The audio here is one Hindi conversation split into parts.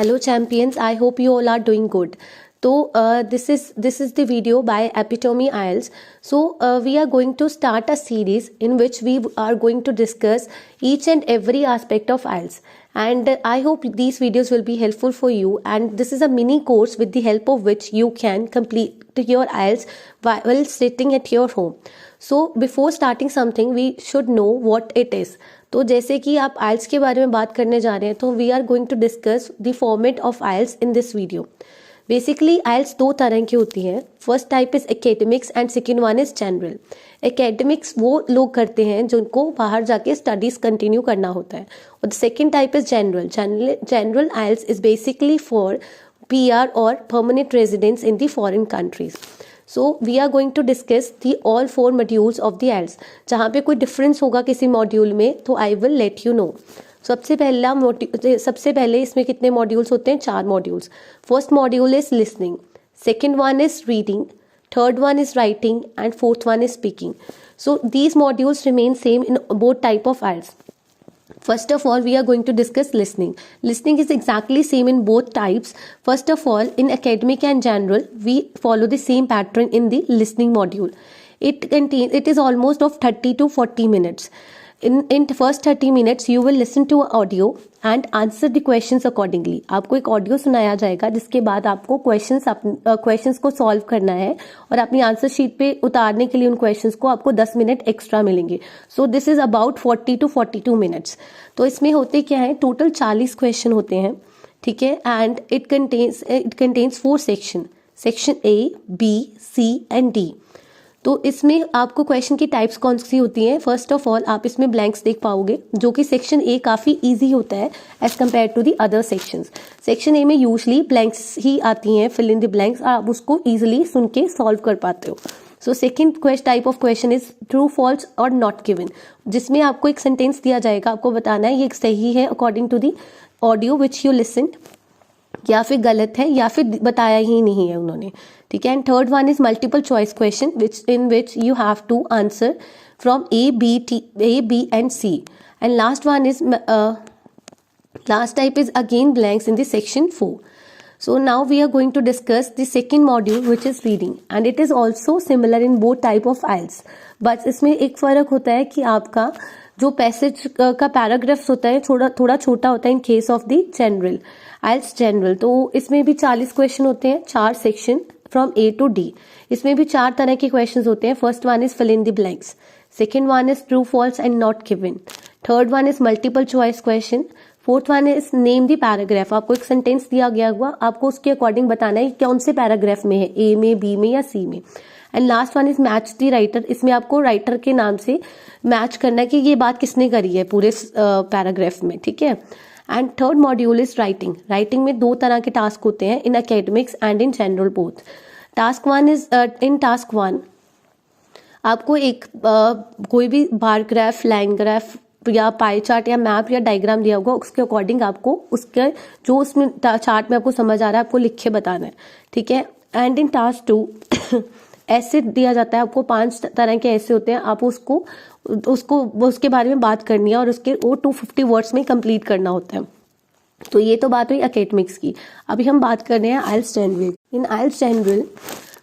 Hello champions, I hope you all are doing good. So this is the video by Epitome IELTS. So we are going to start a series in which we are going to discuss each and every aspect of IELTS. And I hope these videos will be helpful for you. And this is a mini course with the help of which you can complete your IELTS while sitting at your home. So before starting something, we should know what it is. तो जैसे कि आप आइल्स के बारे में बात करने जा रहे हैं तो we are going to discuss the format of IELTS in this video. Basically IELTS दो तरह की होती हैं. First type is academics and second one is general. Academics वो लोग करते हैं जिनको बाहर जाके स्टडीज कंटिन्यू करना होता है, और the second type is general. General IELTS is basically for PR or permanent residents in the foreign countries. So we are going to discuss the all 4 modules of the IELTS. जहाँ पे कोई डिफरेंस होगा किसी मॉड्यूल में तो I will let you know. सबसे पहले इसमें कितने मॉड्यूल्स होते हैं? 4 modules. First module is listening, second one is reading, third one is writing, and fourth one is speaking. So these modules remain same in both type of IELTS. First of all, we are going to discuss listening. Listening is exactly same in both types. First of all, in academic and general, we follow the same pattern in the listening module. It is almost of 30 to 40 minutes. In first 30 minutes, you will listen to audio and answer the questions accordingly. आपको एक ऑडियो सुनाया जाएगा जिसके बाद आपको क्वेश्चंस को सॉल्व करना है, और अपनी आंसर शीट पे उतारने के लिए उन क्वेश्चंस को आपको 10 मिनट एक्स्ट्रा मिलेंगे. So this is about 40 to 42 minutes. तो इसमें होते क्या है? टोटल 40 क्वेश्चन होते हैं, ठीक है. And it contains 4 section A, B, C and D. तो इसमें आपको क्वेश्चन की टाइप्स कौन सी होती हैं? फर्स्ट ऑफ ऑल आप इसमें ब्लैंक्स देख पाओगे, जो कि सेक्शन A काफ़ी इजी होता है as compare to the other sections. Section A में यूजली ब्लैंक्स ही आती हैं, फिल इन द ब्लैंक्स, आप उसको ईजिली सुन के सॉल्व कर पाते हो. So second type of question is true, false और नॉट गिवन, जिसमें आपको एक सेंटेंस दिया जाएगा, आपको बताना है ये सही है according to the audio which you listen, या फिर गलत है, या फिर बताया ही नहीं है उन्होंने, ठीक है. And third one is multiple choice question in which you have to answer from A, B and C. And last type is again blanks in the section 4. So now we are going to discuss the second module which is reading, and it is also similar in both type of IELTS. But इसमें एक फ़र्क होता है कि आपका जो पैसेज का पैराग्राफ्स होता है थोड़ा छोटा होता है in case of the general IELTS general. तो इसमें भी 40 क्वेश्चन होते हैं, 4 section from A to D. इसमें भी 4 तरह के क्वेश्चन होते हैं. First one is fill in the blanks, second one is true, false and not given, third one is multiple choice question, fourth one is name the paragraph. आपको एक सेंटेंस दिया गया हुआ, आपको उसके अकॉर्डिंग बताना है कौन से पैराग्राफ में है, A में, B में या C में. And last one is match the writer. इसमें आपको राइटर के नाम से मैच करना है कि ये बात किसने करी है पूरे पैराग्राफ में, ठीक है. And third module is writing. Writing में 2 तरह के टास्क होते हैं, in academics and in general both. Task 1 is in task 1 आपको एक कोई भी बार ग्राफ, लाइन ग्राफ या पाई चार्ट या मैप या डायग्राम दिया होगा, उसके अकॉर्डिंग आपको उसके जो उसमें चार्ट में आपको समझ आ रहा है आपको लिख के बताना है, ठीक है. एंड इन टास्क 2 ऐसे दिया जाता है आपको, 5 तरह के ऐसे होते हैं, आप उसके बारे में बात करनी है और वो 250 वर्ड्स में कंप्लीट करना होता है. तो ये तो बात हुई एकेडमिक्स की. अभी हम बात कर रहे हैं आइल्स जनरल. इन आइल्स जनरल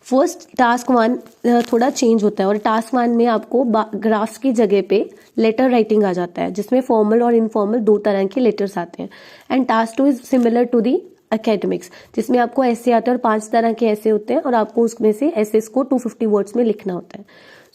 फर्स्ट टास्क 1 थोड़ा चेंज होता है, और टास्क 1 में आपको ग्राफ्स की जगह पे लेटर राइटिंग आ जाता है, जिसमें फॉर्मल और इनफॉर्मल 2 तरह के लेटर्स आते हैं. And task 2 is similar to the academics, जिसमें आपको ऐसे आते हैं और 5 तरह के ऐसे होते हैं, और आपको उसमें से ऐसे को 250 वर्ड्स में लिखना होता है.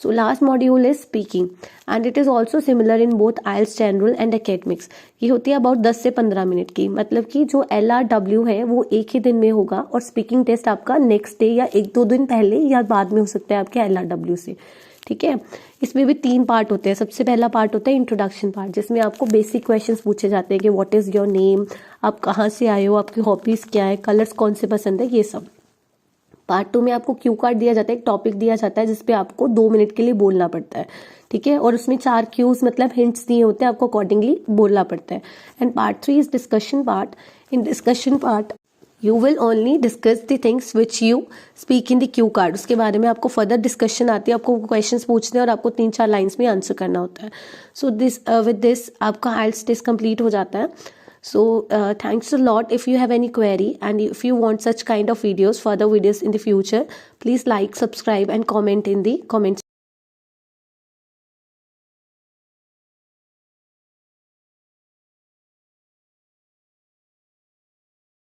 So last module is speaking, and it is also similar in both IELTS general and academics. ये होती है अबाउट 10 से 15 मिनट की, मतलब कि जो LRW है वो एक ही दिन में होगा, और स्पीकिंग टेस्ट आपका नेक्स्ट डे या 1-2 दिन पहले या बाद में हो सकता है आपके LRW से, ठीक है. इसमें भी 3 पार्ट होते हैं. सबसे पहला पार्ट होता है इंट्रोडक्शन पार्ट, जिसमें आपको बेसिक क्वेश्चंस पूछे जाते हैं कि व्हाट इज योर नेम, आप कहाँ से आए हो, आपकी हॉबीज क्या है, कलर्स कौन से पसंद है, ये सब. पार्ट 2 में आपको क्यू कार्ड दिया जाता है, एक टॉपिक दिया जाता है जिसपे आपको 2 मिनट के लिए बोलना पड़ता है, ठीक है. और उसमें 4 क्यूज मतलब हिंट्स दिए होते हैं, आपको अकॉर्डिंगली बोलना पड़ता है. And part 3 is discussion part. In discussion part you will only discuss the things which you speak in the Q card. उसके बारे में आपको फर्दर डिस्कशन आती है, आपको क्वेश्चंस पूछते हैं और आपको 3-4 लाइन्स में आंसर करना होता है. सो विद दिस आपका आइल्स टेस्ट कंप्लीट हो जाता है. So thanks a lot. If you have any query and if you want such kind of videos, further videos in the future, please like, subscribe and comment in the comments.